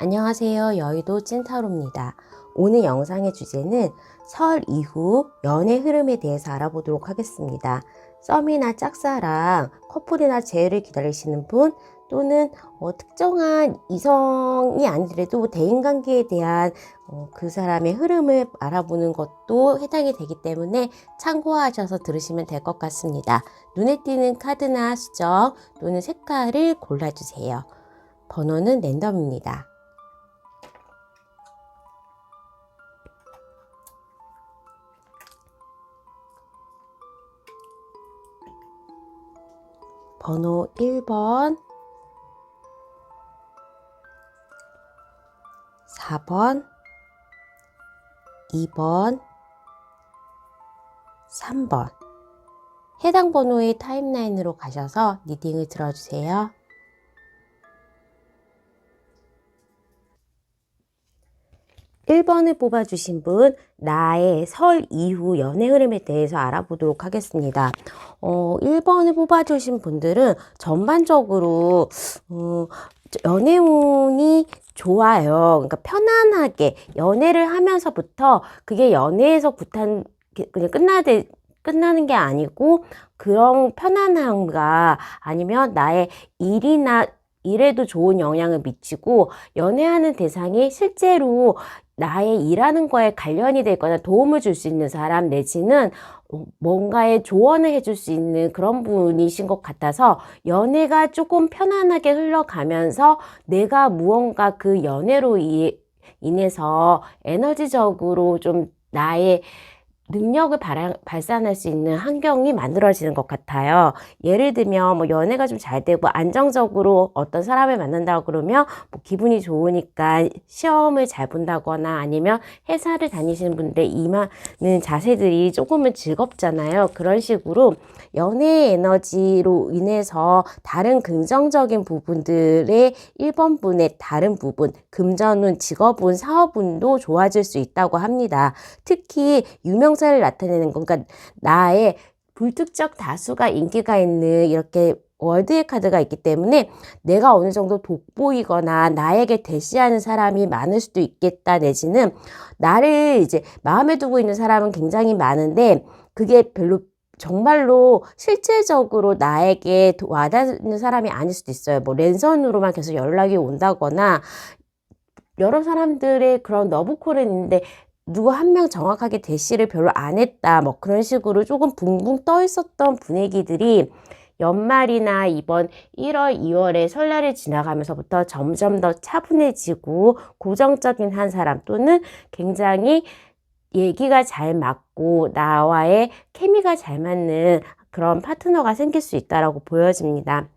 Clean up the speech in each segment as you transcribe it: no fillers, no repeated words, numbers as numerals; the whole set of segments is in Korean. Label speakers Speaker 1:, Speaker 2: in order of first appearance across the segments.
Speaker 1: 안녕하세요. 여의도 찐타로입니다. 오늘 영상의 주제는 설 이후 연애 흐름에 대해서 알아보도록 하겠습니다. 썸이나 짝사랑, 커플이나 재회를 기다리시는 분 또는 특정한 이성이 아니더라도 대인관계에 대한 그 사람의 흐름을 알아보는 것도 해당이 되기 때문에 참고하셔서 들으시면 될 것 같습니다. 눈에 띄는 카드나 수정 또는 색깔을 골라주세요. 번호는 랜덤입니다. 번호 1번, 4번, 2번, 3번. 해당 번호의 타임라인으로 가셔서 리딩을 들어주세요. 1번을 뽑아주신 분, 나의 설 이후 연애 흐름에 대해서 알아보도록 하겠습니다. 1번을 뽑아주신 분들은 전반적으로 연애운이 좋아요. 그러니까 편안하게 연애를 하면서부터 그게 연애에서 그냥 끝나는 게 아니고 그런 편안함과 아니면 나의 일에도 좋은 영향을 미치고 연애하는 대상이 실제로 나의 일하는 거에 관련이 되거나 도움을 줄 수 있는 사람 내지는 뭔가에 조언을 해줄 수 있는 그런 분이신 것 같아서 연애가 조금 편안하게 흘러가면서 내가 무언가 그 연애로 인해서 에너지적으로 좀 나의 능력을 발산할 수 있는 환경이 만들어지는 것 같아요. 예를 들면 뭐 연애가 좀 잘 되고 안정적으로 어떤 사람을 만난다고 그러면 뭐 기분이 좋으니까 시험을 잘 본다거나 아니면 회사를 다니시는 분들 임하는 자세들이 조금은 즐겁잖아요. 그런 식으로 연애 에너지로 인해서 다른 긍정적인 부분들의 1번 분의 다른 부분, 금전운, 직업운, 사업운도 좋아질 수 있다고 합니다. 특히 유명세를 나타내는 건, 그러니까 나의 불특정 다수가 인기가 있는 이렇게 월드의 카드가 있기 때문에 내가 어느 정도 돋보이거나 나에게 대시하는 사람이 많을 수도 있겠다 내지는 나를 이제 마음에 두고 있는 사람은 굉장히 많은데 그게 별로 정말로 실질적으로 나에게 와닿는 사람이 아닐 수도 있어요. 뭐 랜선으로만 계속 연락이 온다거나 여러 사람들의 그런 러브콜은 있는데 누구 한 명 정확하게 대시를 별로 안 했다. 뭐 그런 식으로 조금 붕붕 떠 있었던 분위기들이 연말이나 이번 1월, 2월에 설날을 지나가면서부터 점점 더 차분해지고 고정적인 한 사람 또는 굉장히 얘기가 잘 맞고 나와의 케미가 잘 맞는 그런 파트너가 생길 수 있다라고 보여집니다.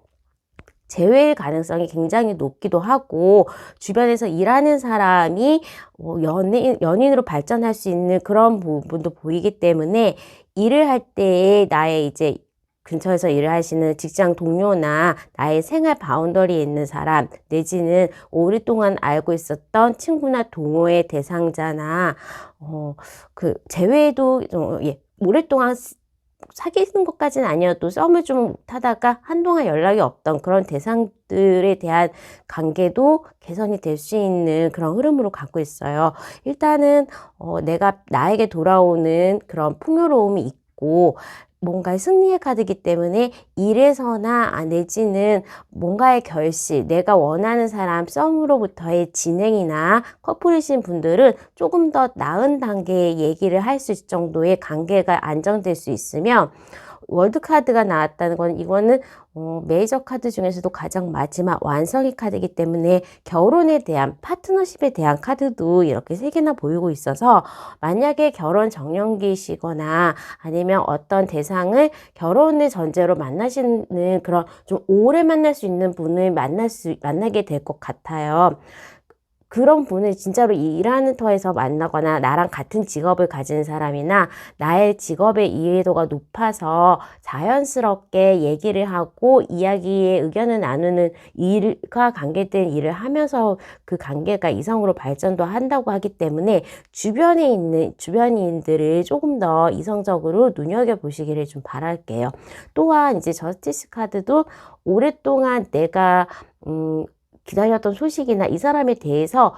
Speaker 1: 재회의 가능성이 굉장히 높기도 하고 주변에서 일하는 사람이 연인으로 발전할 수 있는 그런 부분도 보이기 때문에 일을 할 때에 나의 이제 근처에서 일을 하시는 직장 동료나 나의 생활 바운더리에 있는 사람 내지는 오랫동안 알고 있었던 친구나 동호회 대상자나 그 재회도 오랫동안 사귀는 것까지는 아니어도 썸을 좀 타다가 한동안 연락이 없던 그런 대상들에 대한 관계도 개선이 될 수 있는 그런 흐름으로 가고 있어요. 일단은 나에게 돌아오는 그런 풍요로움이 있고 뭔가의 승리의 카드이기 때문에 일에서나 내지는 뭔가의 결실, 내가 원하는 사람 썸으로부터의 진행이나 커플이신 분들은 조금 더 나은 단계의 얘기를 할 수 있을 정도의 관계가 안정될 수 있으며 월드 카드가 나왔다는 건 이거는 메이저 카드 중에서도 가장 마지막 완성의 카드이기 때문에 결혼에 대한 파트너십에 대한 카드도 이렇게 3개나 보이고 있어서 만약에 결혼 정년기시거나 아니면 어떤 대상을 결혼을 전제로 만나시는 그런 좀 오래 만날 수 있는 분을 만나게 될 것 같아요. 그런 분을 진짜로 일하는 터에서 만나거나 나랑 같은 직업을 가진 사람이나 나의 직업의 이해도가 높아서 자연스럽게 얘기를 하고 이야기의 의견을 나누는 일과 관계된 일을 하면서 그 관계가 이성으로 발전도 한다고 하기 때문에 주변에 있는 주변인들을 조금 더 이성적으로 눈여겨보시기를 좀 바랄게요. 또한 이제 저스티스 카드도 오랫동안 내가 기다렸던 소식이나 이 사람에 대해서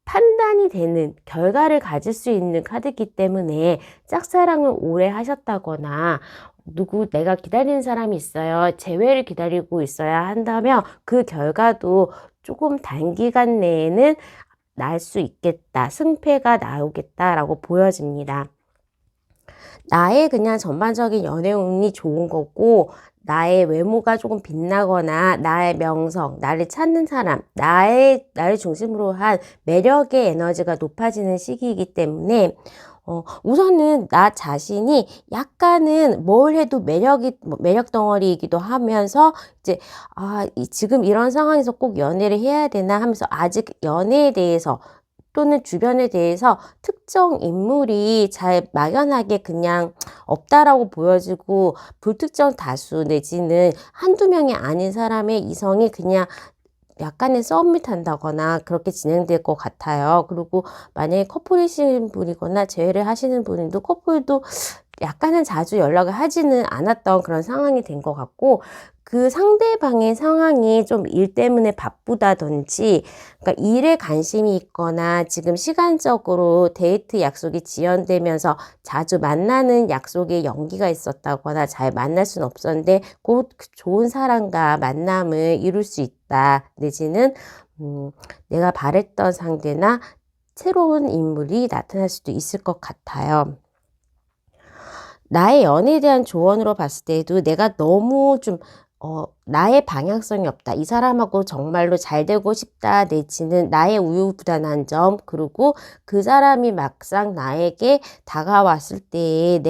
Speaker 1: 판단이 되는 결과를 가질 수 있는 카드이기 때문에 짝사랑을 오래 하셨다거나 내가 기다리는 사람이 있어요. 재회를 기다리고 있어야 한다면 그 결과도 조금 단기간 내에는 날 수 있겠다. 승패가 나오겠다라고 보여집니다. 나의 그냥 전반적인 연애 운이 좋은 거고, 나의 외모가 조금 빛나거나 나의 명성, 나를 찾는 사람, 나를 중심으로 한 매력의 에너지가 높아지는 시기이기 때문에 우선은 나 자신이 약간은 뭘 해도 매력 덩어리이기도 하면서 이제 지금 이런 상황에서 꼭 연애를 해야 되나 하면서 아직 연애에 대해서 또는 주변에 대해서 특정 인물이 잘 막연하게 그냥 없다라고 보여지고 불특정 다수 내지는 한두 명이 아닌 사람의 이성이 그냥 약간의 썸을 탄다거나 그렇게 진행될 것 같아요. 그리고 만약에 커플이신 분이거나 재회를 하시는 분도 커플도 약간은 자주 연락을 하지는 않았던 그런 상황이 된 것 같고, 그 상대방의 상황이 좀 일 때문에 바쁘다든지, 그러니까 일에 관심이 있거나 지금 시간적으로 데이트 약속이 지연되면서 자주 만나는 약속에 연기가 있었다거나 잘 만날 수는 없었는데 곧 좋은 사람과 만남을 이룰 수 있다. 내지는 내가 바랬던 상대나 새로운 인물이 나타날 수도 있을 것 같아요. 나의 연애에 대한 조언으로 봤을 때에도 내가 너무 좀 나의 방향성이 없다. 이 사람하고 정말로 잘 되고 싶다. 내지는 나의 우유부단한 점, 그리고 그 사람이 막상 나에게 다가왔을 때에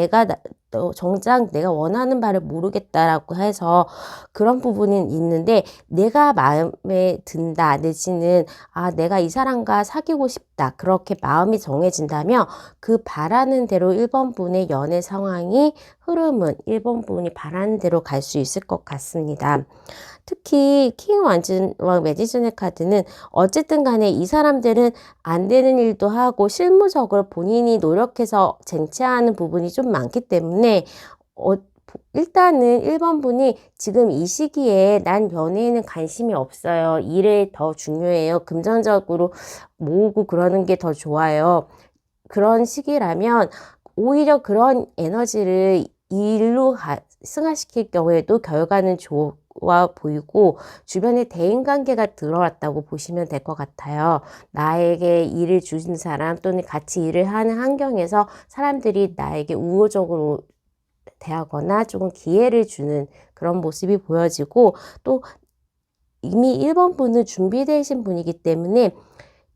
Speaker 1: 정작 내가 원하는 바를 모르겠다라고 해서 그런 부분은 있는데, 내가 마음에 든다. 내지는 내가 이 사람과 사귀고 싶다. 그렇게 마음이 정해진다면 그 바라는 대로 1번 분의 연애 상황이 흐름은 1번 분이 바라는 대로 갈 수 있을 것 같습니다. 특히 킹 왕 매지션의 카드는 어쨌든 간에 이 사람들은 안 되는 일도 하고 실무적으로 본인이 노력해서 쟁취하는 부분이 좀 많기 때문에 일단은 1번 분이 지금 이 시기에 난 연애에는 관심이 없어요. 일에 더 중요해요. 금전적으로 모으고 그러는 게 더 좋아요. 그런 시기라면 오히려 그런 에너지를 일로 승화시킬 경우에도 결과는 좋아 보이고 주변에 대인관계가 들어왔다고 보시면 될 것 같아요. 나에게 일을 주는 사람 또는 같이 일을 하는 환경에서 사람들이 나에게 우호적으로 대하거나 조금 기회를 주는 그런 모습이 보여지고, 또 이미 1번 분은 준비되신 분이기 때문에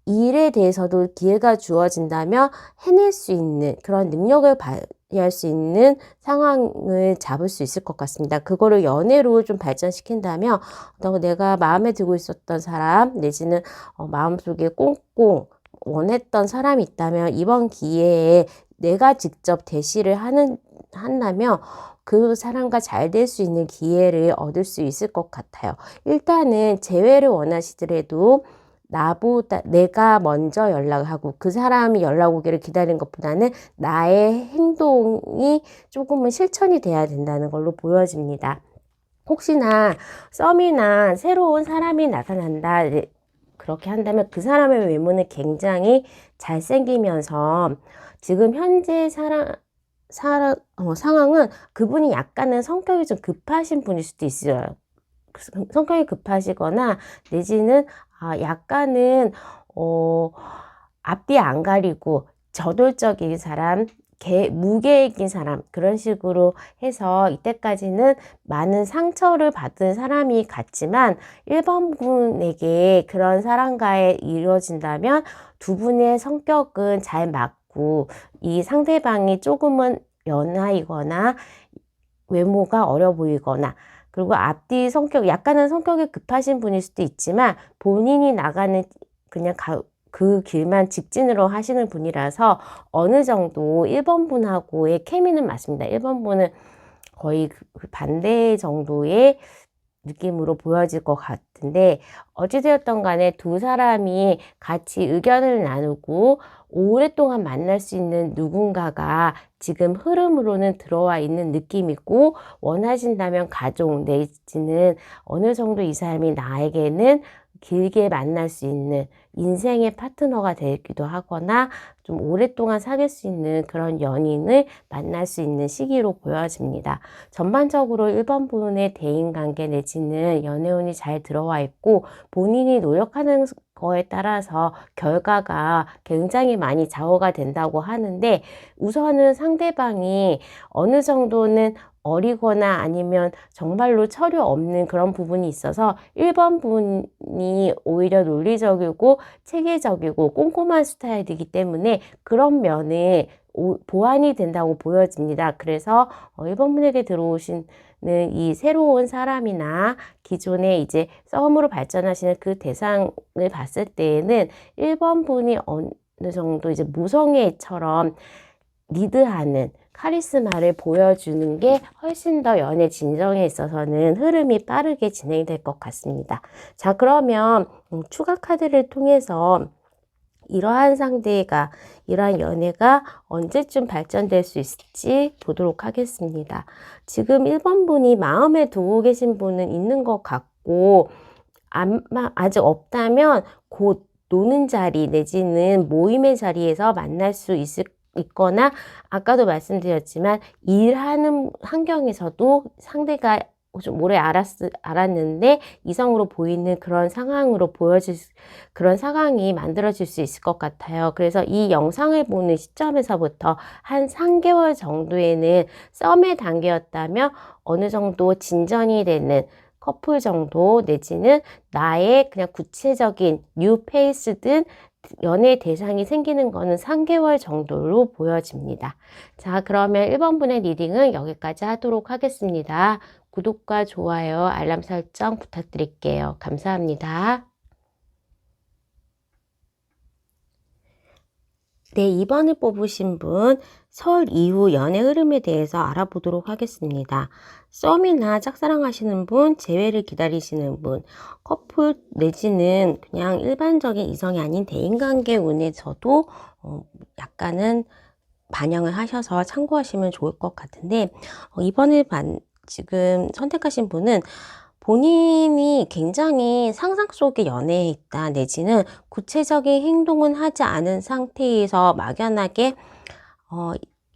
Speaker 1: 일에 대해서도 기회가 주어진다면 해낼 수 있는 그런 능력을 발휘할 수 있는 상황을 잡을 수 있을 것 같습니다. 그거를 연애로 좀 발전시킨다면 내가 마음에 들고 있었던 사람 내지는 마음속에 꽁꽁 원했던 사람이 있다면 이번 기회에 내가 직접 대시를 한다면 그 사람과 잘 될 수 있는 기회를 얻을 수 있을 것 같아요. 일단은 재회를 원하시더라도 내가 먼저 연락을 하고 그 사람이 연락 오기를 기다리는 것보다는 나의 행동이 조금은 실천이 돼야 된다는 걸로 보여집니다. 혹시나 썸이나 새로운 사람이 나타난다 그렇게 한다면 그 사람의 외모는 굉장히 잘생기면서 지금 현재 상황은 그분이 약간은 성격이 좀 급하신 분일 수도 있어요. 성격이 급하시거나 내지는 약간은 앞뒤 안 가리고 저돌적인 사람, 무계획인 사람, 그런 식으로 해서 이때까지는 많은 상처를 받은 사람이 같지만 1번 분에게 그런 사람과의 이루어진다면 두 분의 성격은 잘 맞고 이 상대방이 조금은 연하이거나 외모가 어려 보이거나 그리고 앞뒤 약간은 성격이 급하신 분일 수도 있지만 본인이 나가는 그냥 그 길만 직진으로 하시는 분이라서 어느 정도 1번 분하고의 케미는 맞습니다. 1번 분은 거의 그 반대 정도의 느낌으로 보여질 것 같은데, 어찌되었던 간에 두 사람이 같이 의견을 나누고 오랫동안 만날 수 있는 누군가가 지금 흐름으로는 들어와 있는 느낌이고, 원하신다면 가족 내지는 어느 정도 이 사람이 나에게는 길게 만날 수 있는 인생의 파트너가 되기도 하거나 좀 오랫동안 사귈 수 있는 그런 연인을 만날 수 있는 시기로 보여집니다. 전반적으로 1번 분의 대인관계 내지는 연애운이 잘 들어와 있고 본인이 노력하는 거에 따라서 결과가 굉장히 많이 좌우가 된다고 하는데 우선은 상대방이 어느 정도는 어리거나 아니면 정말로 철이 없는 그런 부분이 있어서 1번 분이 오히려 논리적이고 체계적이고 꼼꼼한 스타일이기 때문에 그런 면에 보완이 된다고 보여집니다. 그래서 1번 분에게 들어오신 이 새로운 사람이나 기존에 이제 썸으로 발전하시는 그 대상을 봤을 때에는 1번 분이 어느 정도 이제 모성애처럼 리드하는 카리스마를 보여주는 게 훨씬 더 연애 진정에 있어서는 흐름이 빠르게 진행될 것 같습니다. 자, 그러면 추가 카드를 통해서 이러한 상대가, 이러한 연애가 언제쯤 발전될 수 있을지 보도록 하겠습니다. 지금 1번 분이 마음에 두고 계신 분은 있는 것 같고, 아직 없다면 곧 노는 자리 내지는 모임의 자리에서 만날 수 있거나 아까도 말씀드렸지만 일하는 환경에서도 상대가 좀 오래 알았는데 이성으로 보이는 그런 상황으로 그런 상황이 만들어질 수 있을 것 같아요. 그래서 이 영상을 보는 시점에서부터 한 3개월 정도에는 썸의 단계였다면 어느 정도 진전이 되는 커플 정도 내지는 나의 그냥 구체적인 뉴 페이스든 연애 대상이 생기는 거는 3개월 정도로 보여집니다. 자, 그러면 1번 분의 리딩은 여기까지 하도록 하겠습니다. 구독과 좋아요, 알람 설정 부탁드릴게요. 감사합니다. 네, 2번을 뽑으신 분, 설 이후 연애 흐름에 대해서 알아보도록 하겠습니다. 썸이나 짝사랑하시는 분, 재회를 기다리시는 분, 커플 내지는 그냥 일반적인 이성이 아닌 대인관계 운에서도 약간은 반영을 하셔서 참고하시면 좋을 것 같은데, 이번에 지금 선택하신 분은 본인이 굉장히 상상 속의 연애에 있다 내지는 구체적인 행동은 하지 않은 상태에서 막연하게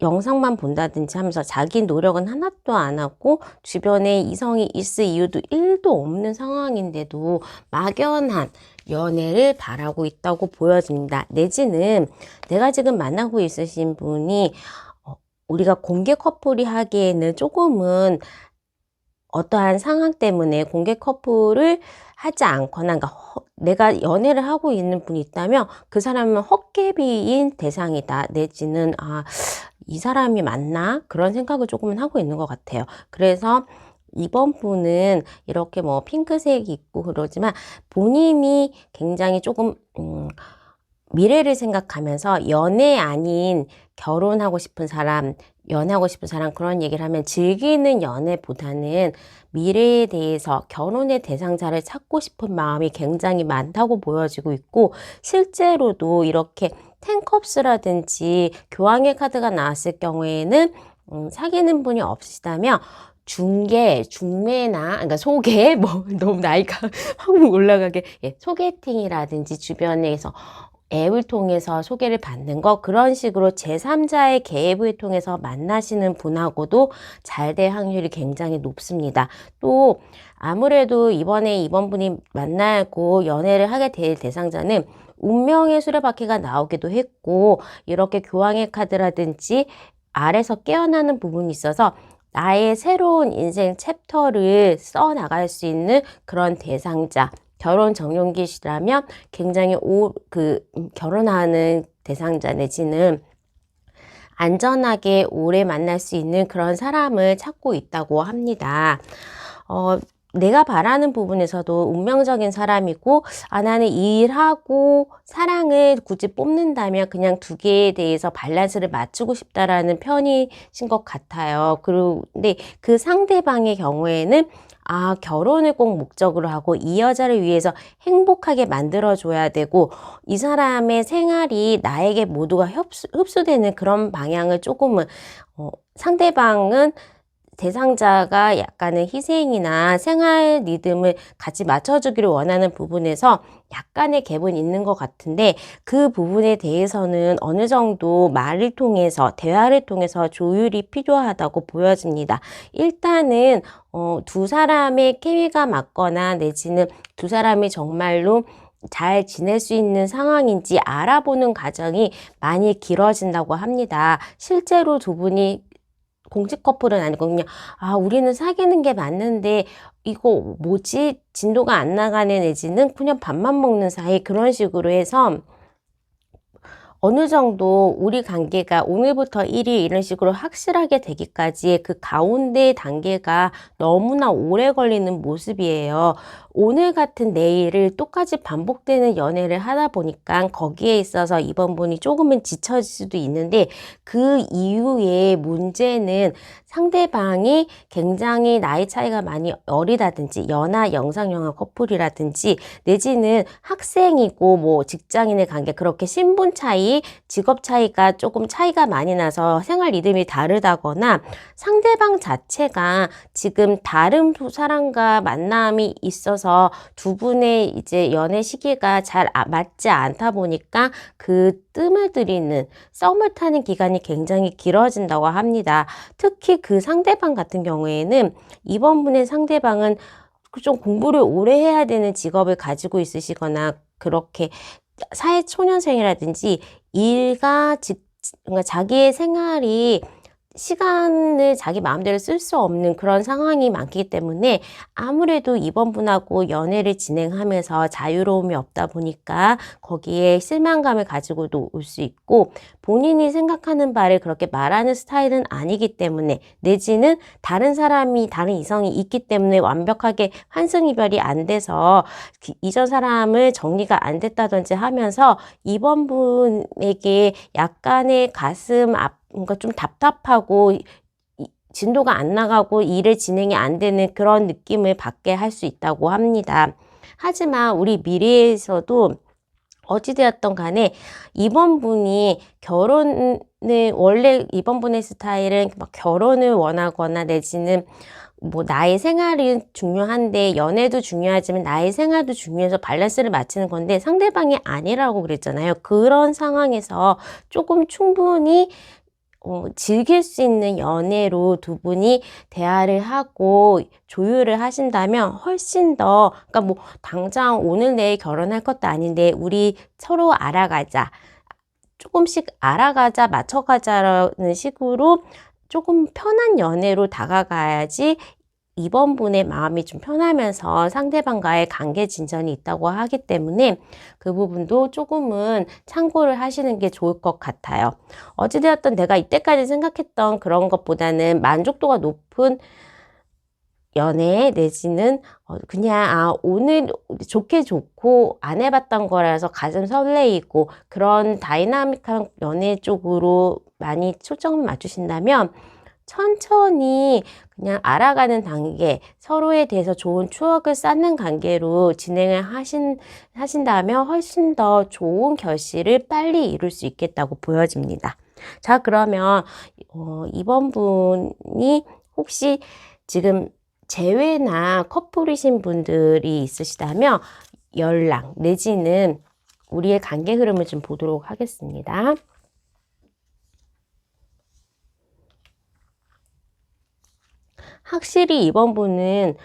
Speaker 1: 영상만 본다든지 하면서 자기 노력은 하나도 안 하고 주변에 이성이 있을 이유도 1도 없는 상황인데도 막연한 연애를 바라고 있다고 보여집니다. 내지는 내가 지금 만나고 있으신 분이 우리가 공개 커플이 하기에는 조금은 어떠한 상황 때문에 공개 커플을 하지 않거나, 그러니까 내가 연애를 하고 있는 분이 있다면 그 사람은 헛개비인 대상이다 내지는 이 사람이 맞나? 그런 생각을 조금은 하고 있는 것 같아요. 그래서 이번 분은 이렇게 뭐 핑크색이 있고 그러지만 본인이 굉장히 조금 미래를 생각하면서 연애 아닌 결혼하고 싶은 사람, 연애하고 싶은 사람 그런 얘기를 하면 즐기는 연애보다는 미래에 대해서 결혼의 대상자를 찾고 싶은 마음이 굉장히 많다고 보여지고 있고 실제로도 이렇게 텐컵스라든지 교황의 카드가 나왔을 경우에는 사귀는 분이 없으시다면 중매나, 그러니까 소개, 너무 나이가 확 올라가게, 소개팅이라든지 주변에서 앱을 통해서 소개를 받는 거, 그런 식으로 제3자의 개입을 통해서 만나시는 분하고도 잘 될 확률이 굉장히 높습니다. 또 아무래도 이번에 이번 분이 만나고 연애를 하게 될 대상자는 운명의 수레바퀴가 나오기도 했고 이렇게 교황의 카드라든지 아래서 깨어나는 부분이 있어서 나의 새로운 인생 챕터를 써나갈 수 있는 그런 대상자, 결혼 정년기시라면 굉장히 결혼하는 대상자 내지는 안전하게 오래 만날 수 있는 그런 사람을 찾고 있다고 합니다. 내가 바라는 부분에서도 운명적인 사람이고 나는 일하고 사랑을 굳이 뽑는다면 그냥 두 개에 대해서 밸런스를 맞추고 싶다라는 편이신 것 같아요. 그런데 그 상대방의 경우에는 결혼을 꼭 목적으로 하고 이 여자를 위해서 행복하게 만들어줘야 되고 이 사람의 생활이 나에게 모두가 흡수되는 그런 방향을 조금은 상대방은 대상자가 약간의 희생이나 생활 리듬을 같이 맞춰주기를 원하는 부분에서 약간의 갭은 있는 것 같은데 그 부분에 대해서는 어느 정도 말을 통해서 대화를 통해서 조율이 필요하다고 보여집니다. 일단은 두 사람의 케미가 맞거나 내지는 두 사람이 정말로 잘 지낼 수 있는 상황인지 알아보는 과정이 많이 길어진다고 합니다. 실제로 두 분이 공식 커플은 아니고 그냥 우리는 사귀는 게 맞는데 이거 뭐지? 진도가 안 나가네 내지는 그냥 밥만 먹는 사이 그런 식으로 해서 어느 정도 우리 관계가 오늘부터 1일 이런 식으로 확실하게 되기까지의 그 가운데 단계가 너무나 오래 걸리는 모습이에요. 오늘 같은 내일을 똑같이 반복되는 연애를 하다 보니까 거기에 있어서 이번 분이 조금은 지쳐질 수도 있는데 그 이후에 문제는 상대방이 굉장히 나이 차이가 많이 어리다든지 연하 영상영하 커플이라든지 내지는 학생이고 뭐 직장인의 관계 그렇게 신분 차이 직업 차이가 조금 차이가 많이 나서 생활 리듬이 다르다거나 상대방 자체가 지금 다른 두 사람과 만남이 있어서 두 분의 이제 연애 시기가 잘 맞지 않다 보니까 그 뜸을 들이는 썸을 타는 기간이 굉장히 길어진다고 합니다. 특히 그 상대방 같은 경우에는 이번 분의 상대방은 좀 공부를 오래 해야 되는 직업을 가지고 있으시거나 그렇게 사회초년생이라든지 그러니까 자기의 생활이 시간을 자기 마음대로 쓸 수 없는 그런 상황이 많기 때문에 아무래도 이번 분하고 연애를 진행하면서 자유로움이 없다 보니까 거기에 실망감을 가지고도 올 수 있고 본인이 생각하는 바를 그렇게 말하는 스타일은 아니기 때문에 내지는 다른 이성이 있기 때문에 완벽하게 환승이별이 안 돼서 이전 사람을 정리가 안 됐다든지 하면서 이번 분에게 약간의 가슴 뭔가 좀 답답하고 진도가 안 나가고 일을 진행이 안 되는 그런 느낌을 받게 할 수 있다고 합니다. 하지만 우리 미래에서도 어찌되었던 간에 이번 분이 원래 이번 분의 스타일은 막 결혼을 원하거나 내지는 뭐 나의 생활이 중요한데 연애도 중요하지만 나의 생활도 중요해서 밸런스를 맞추는 건데 상대방이 아니라고 그랬잖아요. 그런 상황에서 조금 충분히 즐길 수 있는 연애로 두 분이 대화를 하고 조율을 하신다면 훨씬 더 그러니까 뭐 당장 오늘 내일 결혼할 것도 아닌데 우리 서로 알아가자 조금씩 알아가자 맞춰가자라는 식으로 조금 편한 연애로 다가가야지 이번 분의 마음이 좀 편하면서 상대방과의 관계 진전이 있다고 하기 때문에 그 부분도 조금은 참고를 하시는 게 좋을 것 같아요. 어찌되었든 내가 이때까지 생각했던 그런 것보다는 만족도가 높은 연애 내지는 그냥 오늘 좋게 좋고 안 해봤던 거라서 가슴 설레이고 그런 다이나믹한 연애 쪽으로 많이 초점을 맞추신다면 천천히 그냥 알아가는 단계, 서로에 대해서 좋은 추억을 쌓는 관계로 진행을 하신다면 훨씬 더 좋은 결실을 빨리 이룰 수 있겠다고 보여집니다. 자, 그러면 이번 분이 혹시 지금 재회나 커플이신 분들이 있으시다면 연락 내지는 우리의 관계 흐름을 좀 보도록 하겠습니다. 확실히 이번 분은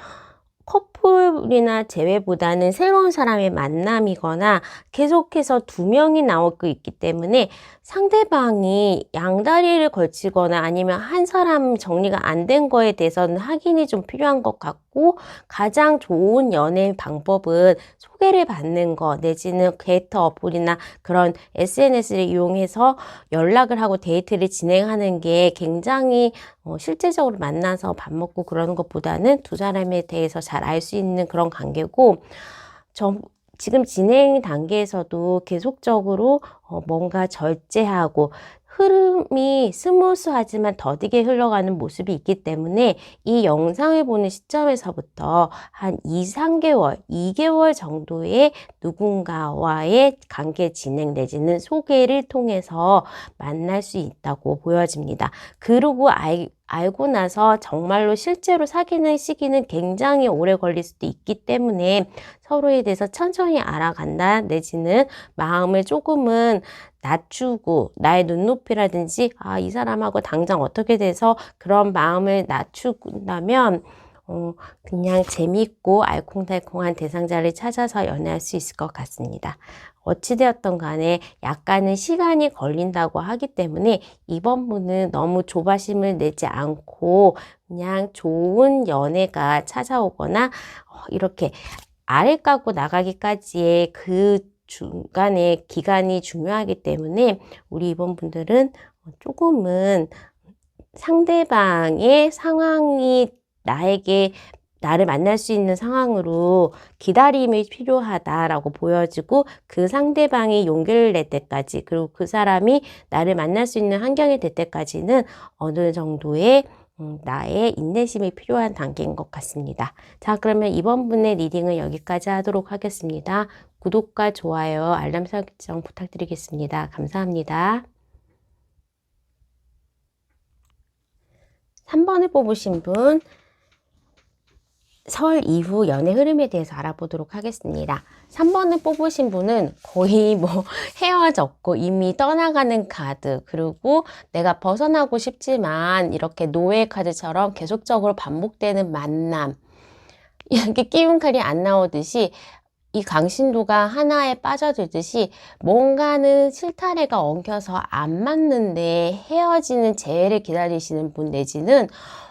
Speaker 1: 커플이나 재회보다는 새로운 사람의 만남이거나 계속해서 두 명이 나오고 있기 때문에 상대방이 양다리를 걸치거나 아니면 한 사람 정리가 안 된 거에 대해서는 확인이 좀 필요한 것 같고 가장 좋은 연애 방법은 소개를 받는 거 내지는 데이트 어플이나 그런 SNS를 이용해서 연락을 하고 데이트를 진행하는 게 굉장히 실제적으로 만나서 밥 먹고 그러는 것보다는 두 사람에 대해서 잘 알 수 있는 그런 관계고 지금 진행 단계에서도 계속적으로 뭔가 절제하고 흐름이 스무스하지만 더디게 흘러가는 모습이 있기 때문에 이 영상을 보는 시점에서부터 한 2개월 정도의 누군가와의 관계 진행 내지는 소개를 통해서 만날 수 있다고 보여집니다. 그리고 알고 나서 정말로 실제로 사귀는 시기는 굉장히 오래 걸릴 수도 있기 때문에 서로에 대해서 천천히 알아간다 내지는 마음을 조금은 낮추고 나의 눈높이라든지 이 사람하고 당장 어떻게 돼서 그런 마음을 낮춘다면 그냥 재밌고 알콩달콩한 대상자를 찾아서 연애할 수 있을 것 같습니다. 어찌되었던 간에 약간의 시간이 걸린다고 하기 때문에 이번 분은 너무 조바심을 내지 않고 그냥 좋은 연애가 찾아오거나 이렇게 알을 까고 나가기까지의 그 중간에 기간이 중요하기 때문에 우리 이번 분들은 조금은 상대방의 상황이 나를 만날 수 있는 상황으로 기다림이 필요하다라고 보여지고 그 상대방이 용기를 낼 때까지 그리고 그 사람이 나를 만날 수 있는 환경이 될 때까지는 어느 정도의 나의 인내심이 필요한 단계인 것 같습니다. 자, 그러면 이번 분의 리딩은 여기까지 하도록 하겠습니다. 구독과 좋아요, 알람 설정 부탁드리겠습니다. 감사합니다. 3번을 뽑으신 분, 설 이후 연애 흐름에 대해서 알아보도록 하겠습니다. 3번을 뽑으신 분은 거의 헤어졌고 이미 떠나가는 카드, 그리고 내가 벗어나고 싶지만 이렇게 노예 카드처럼 계속적으로 반복되는 만남, 이렇게 끼운 칼이 안 나오듯이 이 강신도가 하나에 빠져들듯이 뭔가는 실타래가 엉켜서 안 맞는데 헤어지는 재회를 기다리시는 분 내지는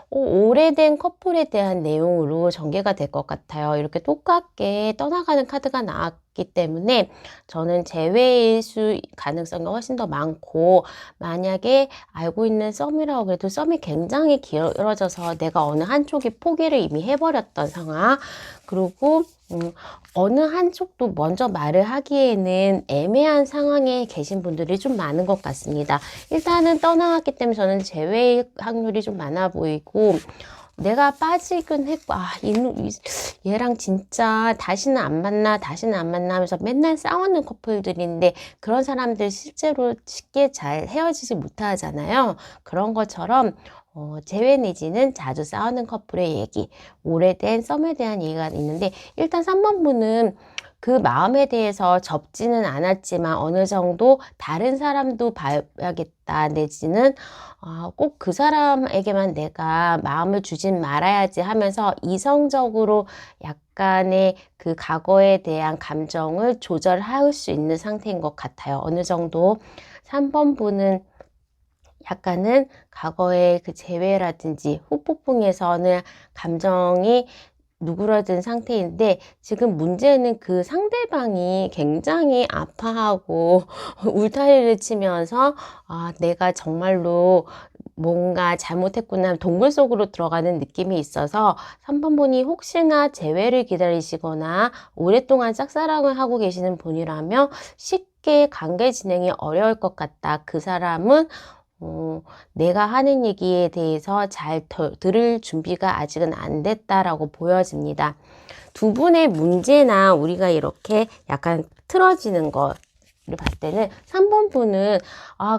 Speaker 1: 오래된 커플에 대한 내용으로 전개가 될 것 같아요. 이렇게 똑같게 떠나가는 카드가 나왔기 때문에 저는 재회일 수 가능성이 훨씬 더 많고, 만약에 알고 있는 썸이라고 해도 썸이 굉장히 길어져서 내가 어느 한쪽이 포기를 이미 해버렸던 상황, 그리고 어느 한쪽도 먼저 말을 하기에는 애매한 상황에 계신 분들이 좀 많은 것 같습니다. 일단은 떠나왔기 때문에 저는 재회의 확률이 좀 많아 보이고, 내가 빠지긴 했고 얘랑 진짜 다시는 안 만나 하면서 맨날 싸우는 커플들인데 그런 사람들 실제로 쉽게 잘 헤어지지 못하잖아요. 그런 것처럼 재회 내지는 자주 싸우는 커플의 얘기, 오래된 썸에 대한 얘기가 있는데, 일단 3번 분은 그 마음에 대해서 접지는 않았지만 어느 정도 다른 사람도 봐야겠다 내지는 꼭 그 사람에게만 내가 마음을 주진 말아야지 하면서 이성적으로 약간의 그 과거에 대한 감정을 조절할 수 있는 상태인 것 같아요. 어느 정도 3번 분은 약간은 과거의 그 재회라든지 후폭풍에서는 감정이 누그러든 상태인데, 지금 문제는 그 상대방이 굉장히 아파하고 울타리를 치면서 내가 정말로 뭔가 잘못했구나, 동굴 속으로 들어가는 느낌이 있어서 3번 분이 혹시나 재회를 기다리시거나 오랫동안 짝사랑을 하고 계시는 분이라면 쉽게 관계 진행이 어려울 것 같다. 그 사람은 내가 하는 얘기에 대해서 잘 들을 준비가 아직은 안 됐다라고 보여집니다. 두 분의 문제나 우리가 이렇게 약간 틀어지는 거를 봤을 때는 3번 분은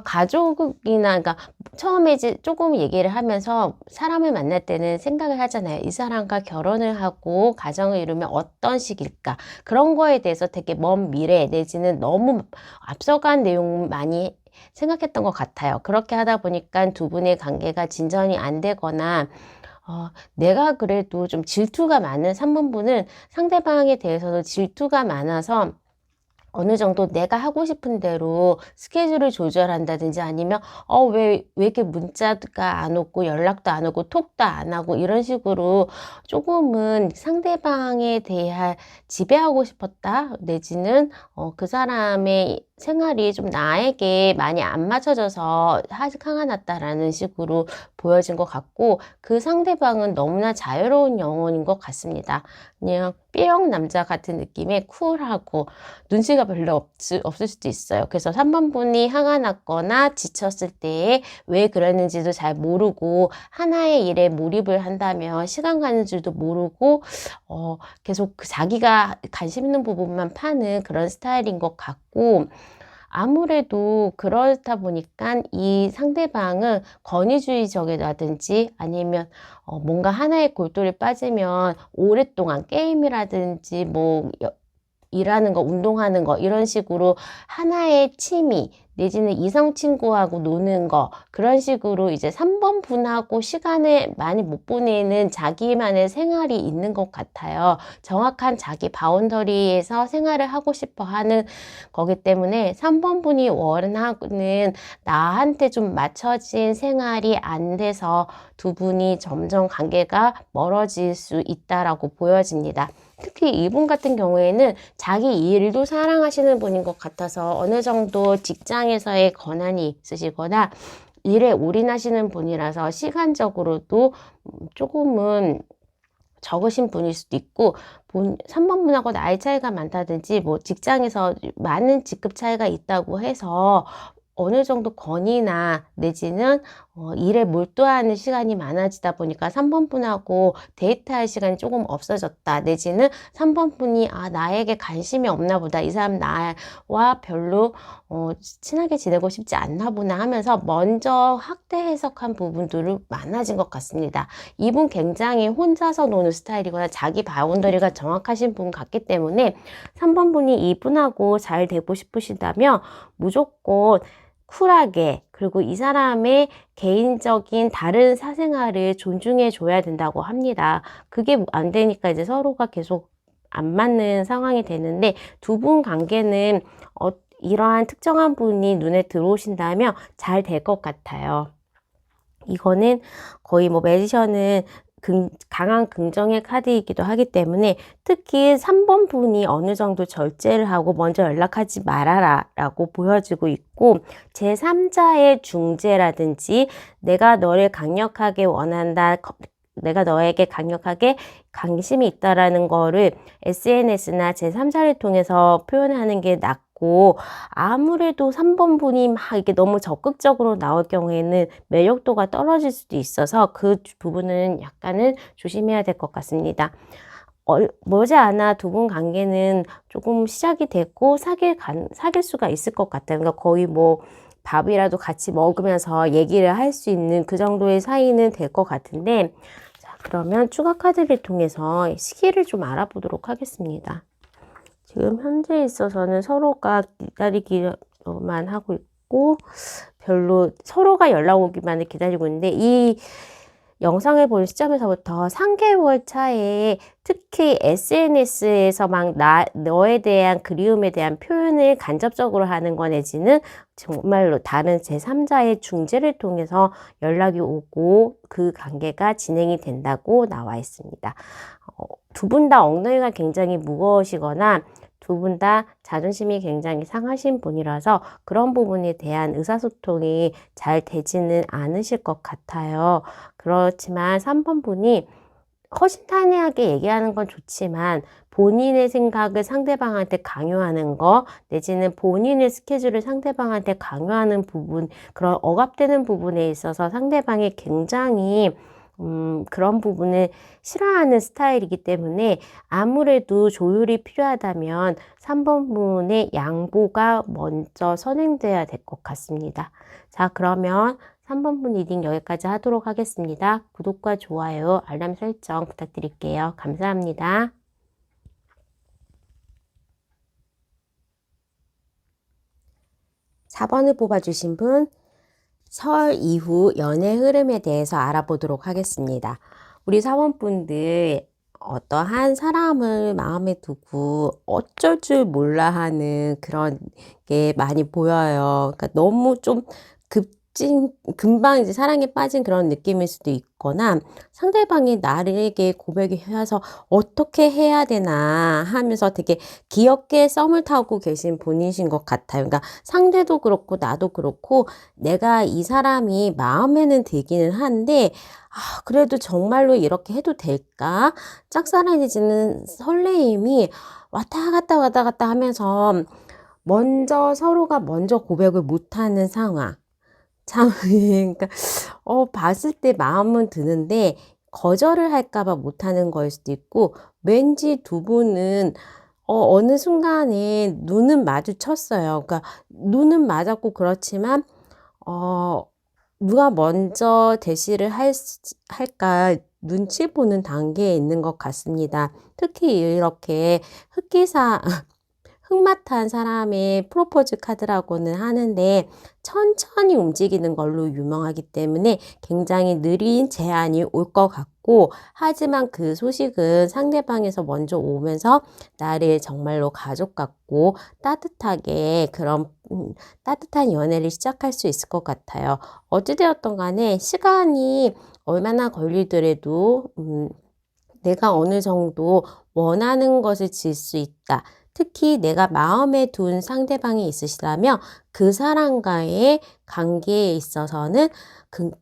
Speaker 1: 가족이나, 그러니까 처음에 이제 조금 얘기를 하면서 사람을 만날 때는 생각을 하잖아요. 이 사람과 결혼을 하고 가정을 이루면 어떤 식일까, 그런 거에 대해서 되게 먼 미래 내지는 너무 앞서간 내용 많이 생각했던 것 같아요. 그렇게 하다 보니까 두 분의 관계가 진전이 안 되거나 내가 그래도 좀 질투가 많은 3번 분은 상대방에 대해서도 질투가 많아서 어느 정도 내가 하고 싶은 대로 스케줄을 조절한다든지 아니면 왜 이렇게 문자가 안 오고 연락도 안 오고 톡도 안 하고 이런 식으로 조금은 상대방에 대해 지배하고 싶었다 내지는 그 사람의 생활이 좀 나에게 많이 안 맞춰져서 화가 났다라는 식으로 보여진 것 같고, 그 상대방은 너무나 자유로운 영혼인 것 같습니다. 그냥 B형 남자 같은 느낌의 쿨하고 눈치가 별로 없을 수도 있어요. 그래서 3번 분이 화가 났거나 지쳤을 때 왜 그랬는지도 잘 모르고 하나의 일에 몰입을 한다면 시간 가는 줄도 모르고 계속 자기가 관심 있는 부분만 파는 그런 스타일인 것 같고, 아무래도 그렇다 보니까 이 상대방은 권위주의적이라든지 아니면 뭔가 하나의 골똘히 빠지면 오랫동안 게임이라든지 뭐 일하는 거, 운동하는 거 이런 식으로 하나의 취미 내지는 이성 친구하고 노는 거 그런 식으로 이제 3번 분하고 시간을 많이 못 보내는 자기만의 생활이 있는 것 같아요. 정확한 자기 바운더리에서 생활을 하고 싶어 하는 거기 때문에 3번 분이 원하는 나한테 좀 맞춰진 생활이 안 돼서 두 분이 점점 관계가 멀어질 수 있다라고 보여집니다. 특히 이분 같은 경우에는 자기 일도 사랑하시는 분인 것 같아서 어느 정도 직장에서의 권한이 있으시거나 일에 올인하시는 분이라서 시간적으로도 조금은 적으신 분일 수도 있고 3번 분하고 나이 차이가 많다든지 뭐 직장에서 많은 직급 차이가 있다고 해서 어느 정도 권위나 내지는 일에 몰두하는 시간이 많아지다 보니까 3번 분하고 데이트할 시간이 조금 없어졌다. 내지는 3번 분이 나에게 관심이 없나 보다. 이 사람 나와 별로 친하게 지내고 싶지 않나 보나 하면서 먼저 확대 해석한 부분들이 많아진 것 같습니다. 이분 굉장히 혼자서 노는 스타일이거나 자기 바운더리가 정확하신 분 같기 때문에 3번 분이 이분하고 잘 되고 싶으시다면 무조건 쿨하게 그리고 이 사람의 개인적인 다른 사생활을 존중해 줘야 된다고 합니다. 그게 안 되니까 이제 서로가 계속 안 맞는 상황이 되는데 두 분 관계는 이러한 특정한 분이 눈에 들어오신다면 잘 될 것 같아요. 이거는 거의 뭐 매지션은 강한 긍정의 카드이기도 하기 때문에 특히 3번 분이 어느 정도 절제를 하고 먼저 연락하지 말아라 라고 보여지고 있고 제3자의 중재라든지 내가 너를 강력하게 원한다 내가 너에게 강력하게 관심이 있다라는 거를 SNS나 제3자를 통해서 표현하는 게 낫고 아무래도 3번 분이 막 이게 너무 적극적으로 나올 경우에는 매력도가 떨어질 수도 있어서 그 부분은 약간은 조심해야 될 것 같습니다. 머지않아 두 분 관계는 조금 시작이 됐고 사귈 수가 있을 것 같아요. 그러니까 거의 뭐 밥이라도 같이 먹으면서 얘기를 할 수 있는 그 정도의 사이는 될 것 같은데 자, 그러면 추가 카드를 통해서 시기를 좀 알아보도록 하겠습니다. 지금 현재 있어서는 서로가 기다리기만 하고 있고 별로 서로가 연락 오기만을 기다리고 있는데 이 영상을 보는 시점에서부터 3개월 차에 특히 SNS에서 막 너에 대한 그리움에 대한 표현을 간접적으로 하는 거 내지는 정말로 다른 제3자의 중재를 통해서 연락이 오고 그 관계가 진행이 된다고 나와 있습니다. 두 분 다 엉덩이가 굉장히 무거우시거나 두 분 다 자존심이 굉장히 상하신 분이라서 그런 부분에 대한 의사소통이 잘 되지는 않으실 것 같아요. 그렇지만 3번 분이 허심탄회하게 얘기하는 건 좋지만 본인의 생각을 상대방한테 강요하는 거 내지는 본인의 스케줄을 상대방한테 강요하는 부분 그런 억압되는 부분에 있어서 상대방이 굉장히 그런 부분을 싫어하는 스타일이기 때문에 아무래도 조율이 필요하다면 3번 분의 양보가 먼저 선행돼야 될 것 같습니다. 자, 그러면 3번 분 리딩 여기까지 하도록 하겠습니다. 구독과 좋아요, 알람 설정 부탁드릴게요. 감사합니다. 4번을 뽑아주신 분, 설 이후 연애 흐름에 대해서 알아보도록 하겠습니다. 우리 사원분들 어떠한 사람을 마음에 두고 어쩔 줄 몰라 하는 그런 게 많이 보여요. 그러니까 너무 좀 금방 이제 사랑에 빠진 그런 느낌일 수도 있거나 상대방이 나에게 고백이 해서 어떻게 해야 되나 하면서 되게 귀엽게 썸을 타고 계신 분이신 것 같아요. 그러니까 상대도 그렇고 나도 그렇고 내가 이 사람이 마음에는 들기는 한데 그래도 정말로 이렇게 해도 될까? 짝사랑해지는 설레임이 왔다 갔다 하면서 서로가 먼저 고백을 못하는 상황. 참, 그러니까, 봤을 때 마음은 드는데, 거절을 할까봐 못하는 거일 수도 있고, 왠지 두 분은, 어느 순간에 눈은 마주쳤어요. 그러니까 눈은 맞았고 그렇지만 어 누가 먼저 대시를 할까 눈치 보는 단계에 있는 것 같습니다. 특히 이렇게 흑기사 흑마탄 사람의 프로포즈 카드라고는 하는데 천천히 움직이는 걸로 유명하기 때문에 굉장히 느린 제안이 올 것 같고, 하지만 그 소식은 상대방에서 먼저 오면서 나를 정말로 가족 같고 따뜻하게 그런 따뜻한 연애를 시작할 수 있을 것 같아요. 어찌되었던 간에 시간이 얼마나 걸리더라도 내가 어느 정도 원하는 것을 질 수 있다. 특히 내가 마음에 둔 상대방이 있으시다면 그 사람과의 관계에 있어서는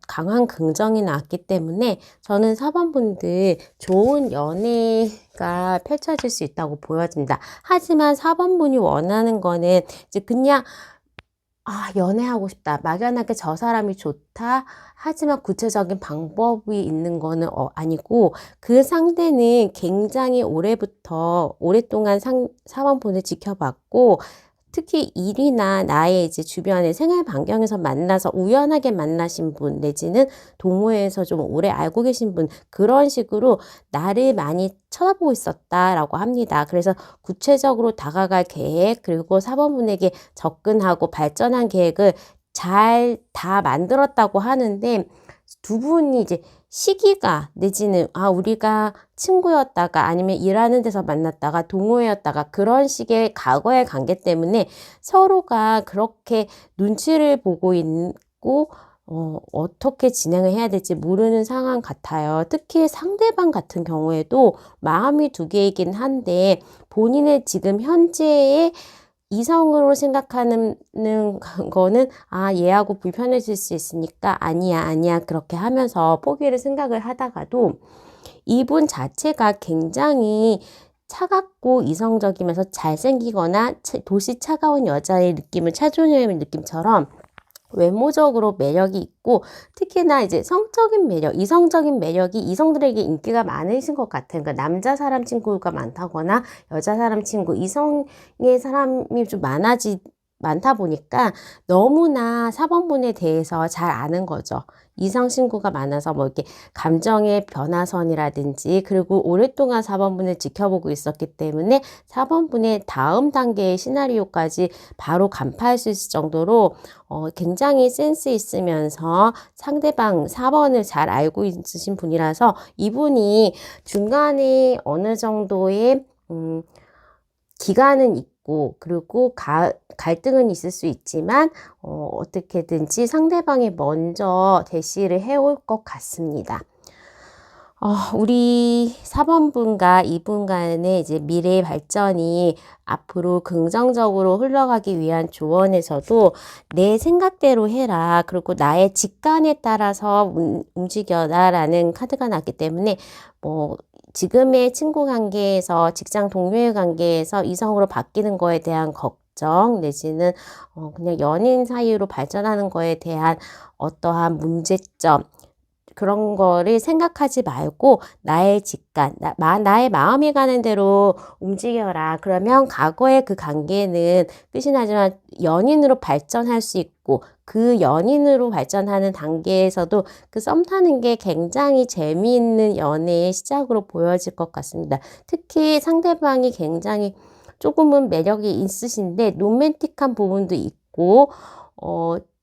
Speaker 1: 강한 긍정이 나왔기 때문에 저는 4번분들 좋은 연애가 펼쳐질 수 있다고 보여집니다. 하지만 4번분이 원하는 거는 이제 그냥 연애하고 싶다. 막연하게 저 사람이 좋다. 하지만 구체적인 방법이 있는 거는 아니고, 그 상대는 굉장히 오랫동안 사원분을 지켜봤고, 특히 일이나 나의 이제 주변의 생활 반경에서 만나서 우연하게 만나신 분, 내지는 동호회에서 좀 오래 알고 계신 분, 그런 식으로 나를 많이 쳐다보고 있었다라고 합니다. 그래서 구체적으로 다가갈 계획, 그리고 사범분에게 접근하고 발전한 계획을 잘 다 만들었다고 하는데, 두 분이 이제 시기가 내지는 우리가 친구였다가 아니면 일하는 데서 만났다가 동호회였다가 그런 식의 과거의 관계 때문에 서로가 그렇게 눈치를 보고 있고 어떻게 진행을 해야 될지 모르는 상황 같아요. 특히 상대방 같은 경우에도 마음이 두 개이긴 한데 본인의 지금 현재의 이성으로 생각하는 거는 얘하고 불편해질 수 있으니까 아니야 그렇게 하면서 포기를 생각을 하다가도 이분 자체가 굉장히 차갑고 이성적이면서 잘생기거나 도시 차가운 여자의 느낌을 차준여의 느낌처럼 외모적으로 매력이 있고, 특히나 이제 성적인 매력, 이성적인 매력이 이성들에게 인기가 많으신 것 같아요. 그러니까 남자 사람 친구가 많다거나 여자 사람 친구, 이성의 사람이 좀 많다 보니까 너무나 4번분에 대해서 잘 아는 거죠. 이성 친구가 많아서 뭐 이렇게 감정의 변화선이라든지, 그리고 오랫동안 4번분을 지켜보고 있었기 때문에 4번분의 다음 단계의 시나리오까지 바로 간파할 수 있을 정도로 굉장히 센스 있으면서 상대방 4번을 잘 알고 있으신 분이라서 이분이 중간에 어느 정도의 기간은 있고, 그리고 갈등은 있을 수 있지만 어떻게든지 상대방이 먼저 대시를 해올 것 같습니다. 우리 4번분과 이분 간의 이제 미래의 발전이 앞으로 긍정적으로 흘러가기 위한 조언에서도 내 생각대로 해라. 그리고 나의 직관에 따라서 움직여라 라는 카드가 났기 때문에 지금의 친구 관계에서 직장 동료의 관계에서 이성으로 바뀌는 거에 대한 걱정 내지는 그냥 연인 사이로 발전하는 거에 대한 어떠한 문제점, 그런 거를 생각하지 말고 나의 직관, 나의 마음이 가는 대로 움직여라. 그러면 과거의 그 관계는 끝이 나지만 연인으로 발전할 수 있고, 그 연인으로 발전하는 단계에서도 그 썸 타는 게 굉장히 재미있는 연애의 시작으로 보여질 것 같습니다. 특히 상대방이 굉장히 조금은 매력이 있으신데 로맨틱한 부분도 있고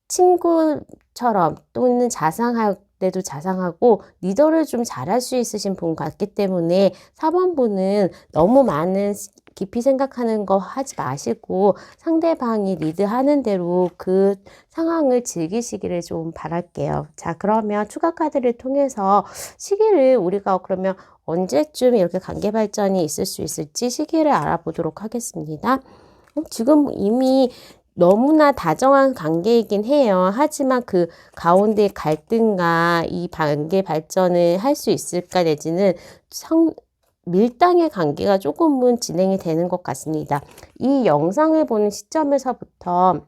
Speaker 1: 친구처럼 또는 자상할 때도 자상하고 리더를 좀 잘할 수 있으신 분 같기 때문에 4번분은 너무 많은 깊이 생각하는 거 하지 마시고 상대방이 리드하는 대로 그 상황을 즐기시기를 좀 바랄게요. 자, 그러면 추가 카드를 통해서 시기를 우리가 그러면 언제쯤 이렇게 관계 발전이 있을 수 있을지 시기를 알아보도록 하겠습니다. 지금 이미 너무나 다정한 관계이긴 해요. 하지만 그 가운데 갈등과 이 관계 발전을 할 수 있을까 내지는 밀당의 관계가 조금은 진행이 되는 것 같습니다. 이 영상을 보는 시점에서부터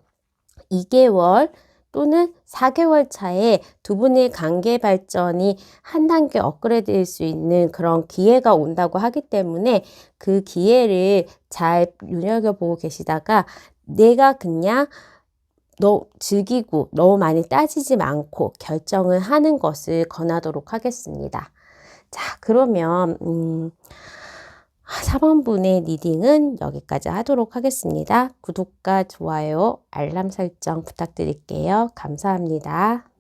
Speaker 1: 2개월 또는 4개월 차에 두 분의 관계 발전이 한 단계 업그레이드될 수 있는 그런 기회가 온다고 하기 때문에 그 기회를 잘 눈여겨보고 계시다가 내가 그냥 즐기고 너무 많이 따지지 않고 결정을 하는 것을 권하도록 하겠습니다. 자, 그러면 4번분의 리딩은 여기까지 하도록 하겠습니다. 구독과 좋아요, 알람 설정 부탁드릴게요. 감사합니다.